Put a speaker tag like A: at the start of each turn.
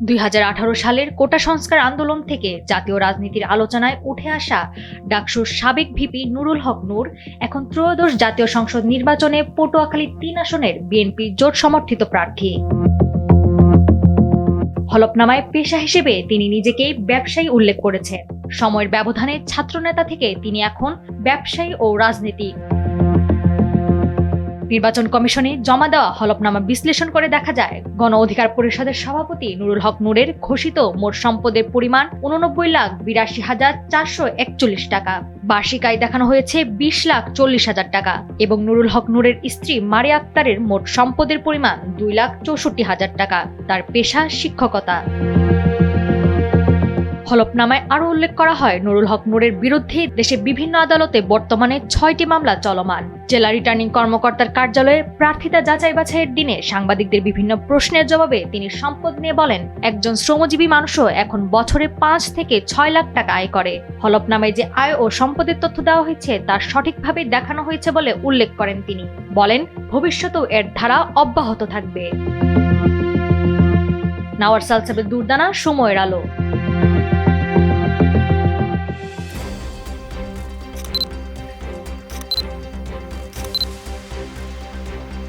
A: 2018 সালের কোটা সংস্কার আন্দোলন থেকে জাতীয় রাজনীতির আলোচনায় উঠে আসা ডাকসুর সাবেক ভিপি নুরুল হক নূর এখন ত্রয়োদশ জাতীয় সংসদ নির্বাচনে পটুয়াখালী 3 আসনের বিএনপি জোট সমর্থিত প্রার্থী। হলফনামায় পেশা হিসেবে তিনি নিজেকে ব্যবসায়ী উল্লেখ করেছেন। সময়ের ব্যবধানে ছাত্রনেতা থেকে তিনি এখন ব্যবসায়ী ও রাজনীতিক। নির্বাচন কমিশনে জমা দেওয়া হলফনামা বিশ্লেষণ করে দেখা যায়, গণ অধিকার পরিষদের সভাপতি নুরুল হক নূরের ঘোষিত মোট সম্পদের পরিমাণ 89,82,441 টাকা। বার্ষিক আয় দেখানো হয়েছে 20,40,000 টাকা এবং নুরুল হক নূরের স্ত্রী মারিয়া আক্তারের মোট সম্পদের পরিমাণ 2,64,000 টাকা। তার পেশা শিক্ষকতা। হলফনামায় আরও উল্লেখ করা হয়, নুরুল হক নূরের বিরুদ্ধে দেশে বিভিন্ন আদালতে বর্তমানে 6টি মামলা চলমান। জেলা রিটার্নিং কর্মকর্তার কার্যালয়ে প্রার্থিতা যাচাই বাছাইয়ের দিনে সাংবাদিকদের বিভিন্ন প্রশ্নের জবাবে তিনি সম্পদ নিয়ে বলেন, একজন শ্রমজীবী মানুষও এখন বছরে 5 থেকে 6 লাখ টাকা আয় করে। হলফনামায় যে আয় ও সম্পদের তথ্য দেওয়া হয়েছে তা সঠিকভাবে দেখানো হয়েছে বলে উল্লেখ করেন তিনি। বলেন, ভবিষ্যতেও এর ধারা অব্যাহত থাকবে। নাওয়ার সালসাবের দুর্দানা, সময়ের আলো।